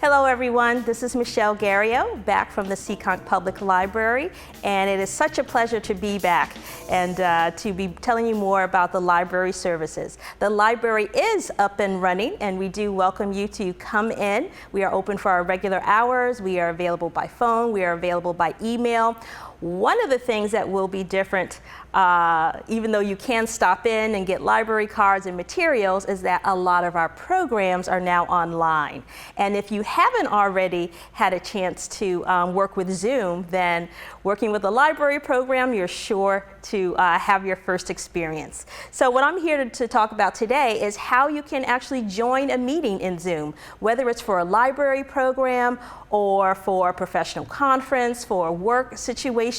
Hello everyone, this is Michelle Garrio, back from the Seekonk Public Library, and it is such a pleasure to be back and to be telling you more about the library services. The library is up and running, and we do welcome you to come in. We are open for our regular hours, we are available by phone, we are available by email. One of the things that will be different, even though you can stop in and get library cards and materials, is that a lot of our programs are now online. And if you haven't already had a chance to work with Zoom, then working with a library program, you're sure to have your first experience. So what I'm here to talk about today is how you can actually join a meeting in Zoom, whether it's for a library program or for a professional conference, for a work situation.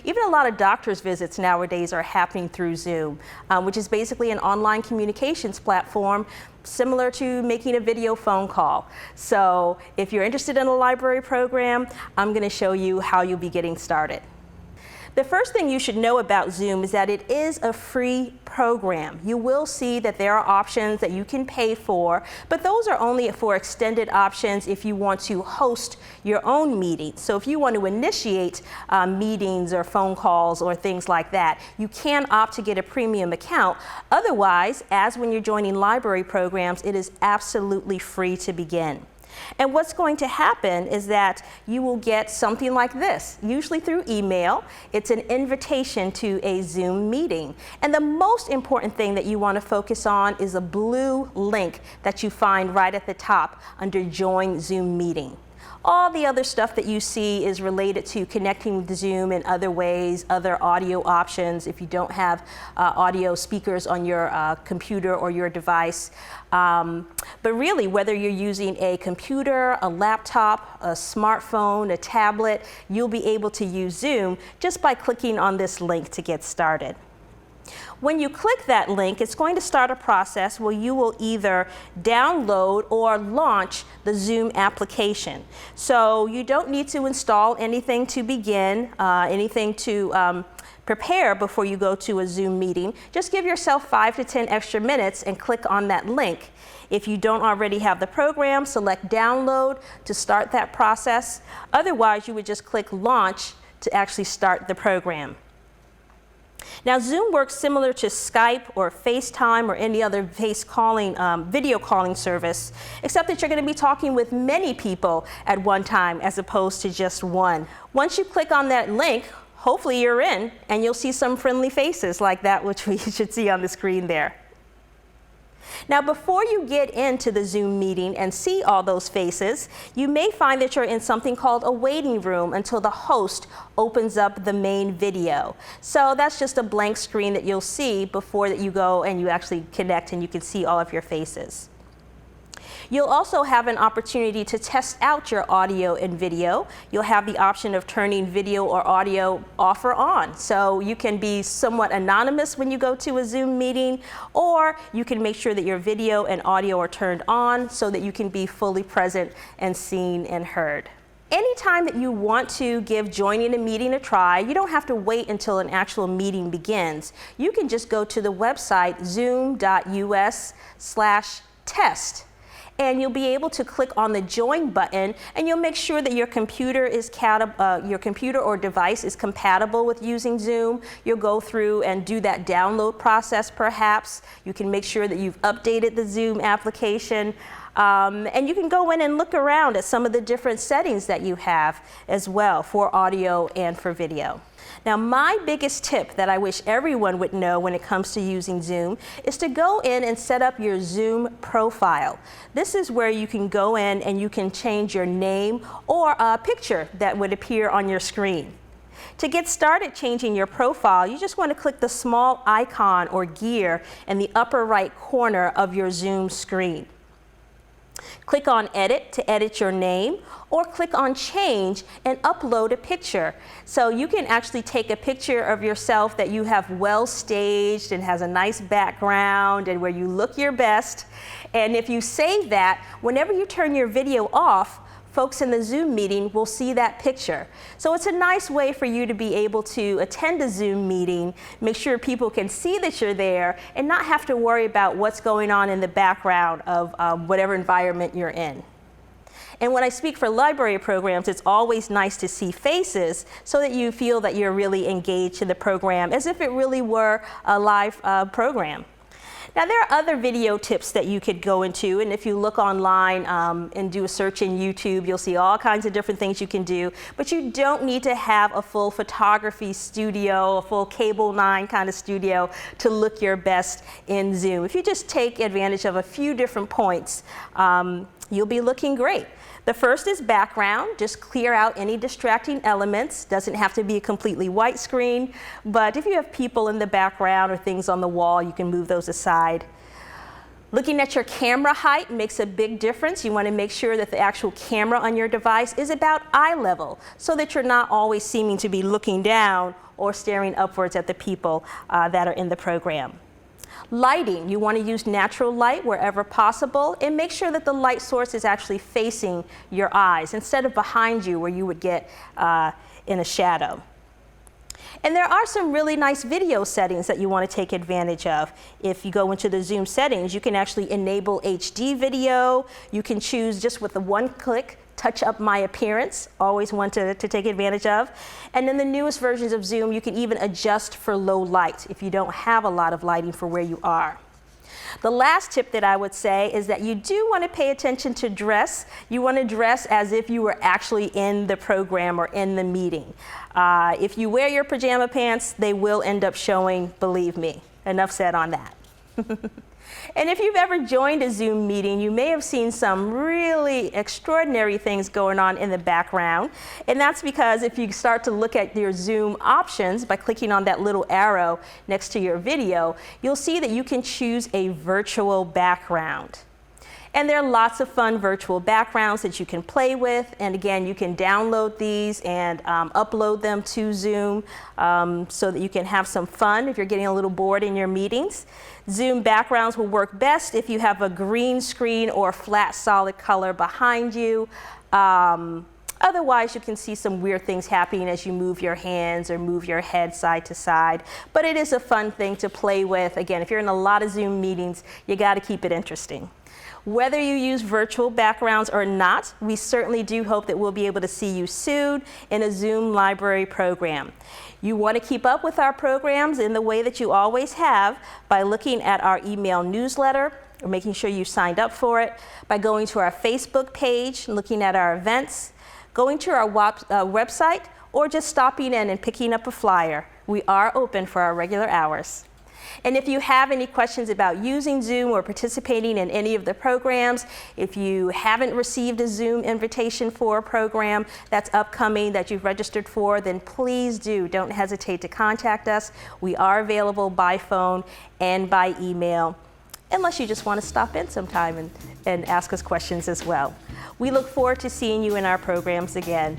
Even a lot of doctor's visits nowadays are happening through Zoom, which is basically an online communications platform similar to making a video phone call. So if you're interested in a library program, I'm going to show you how you'll be getting started. The first thing you should know about Zoom is that it is a free program. You will see that there are options that you can pay for, but those are only for extended options if you want to host your own meetings. So if you want to initiate meetings or phone calls or things like that, you can opt to get a premium account. Otherwise, as when you're joining library programs, it is absolutely free to begin. And what's going to happen is that you will get something like this, usually through email. It's an invitation to a Zoom meeting. And the most important thing that you want to focus on is a blue link that you find right at the top under Join Zoom Meeting. All the other stuff that you see is related to connecting with Zoom in other ways, other audio options if you don't have audio speakers on your computer or your device. But really, whether you're using a computer, a laptop, a smartphone, a tablet, you'll be able to use Zoom just by clicking on this link to get started. When you click that link, it's going to start a process where you will either download or launch the Zoom application. So you don't need to install anything to begin, anything to prepare before you go to a Zoom meeting. Just give yourself 5 to 10 extra minutes and click on that link. If you don't already have the program, select download to start that process. Otherwise, you would just click launch to actually start the program. Now, Zoom works similar to Skype or FaceTime or any other video calling service, except that you're going to be talking with many people at one time as opposed to just one. Once you click on that link, hopefully you're in, and you'll see some friendly faces like that, which we should see on the screen there. Now, before you get into the Zoom meeting and see all those faces, you may find that you're in something called a waiting room until the host opens up the main video. So that's just a blank screen that you'll see before that you go and you actually connect and you can see all of your faces. You'll also have an opportunity to test out your audio and video. You'll have the option of turning video or audio off or on. So you can be somewhat anonymous when you go to a Zoom meeting, or you can make sure that your video and audio are turned on so that you can be fully present and seen and heard. Anytime that you want to give joining a meeting a try, you don't have to wait until an actual meeting begins. You can just go to the website zoom.us/test. And you'll be able to click on the join button, and you'll make sure that your computer or device is compatible with using Zoom. You'll go through and do that download process perhaps. You can make sure that you've updated the Zoom application. And you can go in and look around at some of the different settings that you have as well for audio and for video. Now, my biggest tip that I wish everyone would know when it comes to using Zoom is to go in and set up your Zoom profile. This is where you can go in and you can change your name or a picture that would appear on your screen. To get started changing your profile, you just want to click the small icon or gear in the upper right corner of your Zoom screen. Click on Edit to edit your name, or click on Change and upload a picture. So you can actually take a picture of yourself that you have well staged and has a nice background and where you look your best. And if you save that, whenever you turn your video off, folks in the Zoom meeting will see that picture. So it's a nice way for you to be able to attend a Zoom meeting, make sure people can see that you're there, and not have to worry about what's going on in the background of whatever environment you're in. And when I speak for library programs, it's always nice to see faces so that you feel that you're really engaged in the program as if it really were a live program. Now, there are other video tips that you could go into, and if you look online and do a search in YouTube, you'll see all kinds of different things you can do, but you don't need to have a full photography studio, a full Cable 9 kind of studio to look your best in Zoom. If you just take advantage of a few different points, you'll be looking great. The first is background. Just clear out any distracting elements. Doesn't have to be a completely white screen, but if you have people in the background or things on the wall, you can move those aside. Looking at your camera height makes a big difference. You want to make sure that the actual camera on your device is about eye level so that you're not always seeming to be looking down or staring upwards at the people that are in the program. Lighting, you want to use natural light wherever possible, and make sure that the light source is actually facing your eyes instead of behind you where you would get in a shadow. And there are some really nice video settings that you want to take advantage of. If you go into the Zoom settings, you can actually enable HD video. You can choose just with the one click, touch up my appearance, always one to take advantage of. And in the newest versions of Zoom, you can even adjust for low light if you don't have a lot of lighting for where you are. The last tip that I would say is that you do want to pay attention to dress. You want to dress as if you were actually in the program or in the meeting. If you wear your pajama pants, they will end up showing, believe me. Enough said on that. And if you've ever joined a Zoom meeting, you may have seen some really extraordinary things going on in the background. And that's because if you start to look at your Zoom options by clicking on that little arrow next to your video, you'll see that you can choose a virtual background. And there are lots of fun virtual backgrounds that you can play with. And again, you can download these and upload them to Zoom so that you can have some fun if you're getting a little bored in your meetings. Zoom backgrounds will work best if you have a green screen or flat solid color behind you. Otherwise, you can see some weird things happening as you move your hands or move your head side to side. But it is a fun thing to play with. Again, if you're in a lot of Zoom meetings, you got to keep it interesting. Whether you use virtual backgrounds or not, we certainly do hope that we'll be able to see you soon in a Zoom library program. You want to keep up with our programs in the way that you always have by looking at our email newsletter or making sure you signed up for it, by going to our Facebook page, looking at our events, going to our website, or just stopping in and picking up a flyer. We are open for our regular hours. And if you have any questions about using Zoom or participating in any of the programs, if you haven't received a Zoom invitation for a program that's upcoming that you've registered for, then please don't hesitate to contact us. We are available by phone and by email, unless you just want to stop in sometime and ask us questions as well. We look forward to seeing you in our programs again.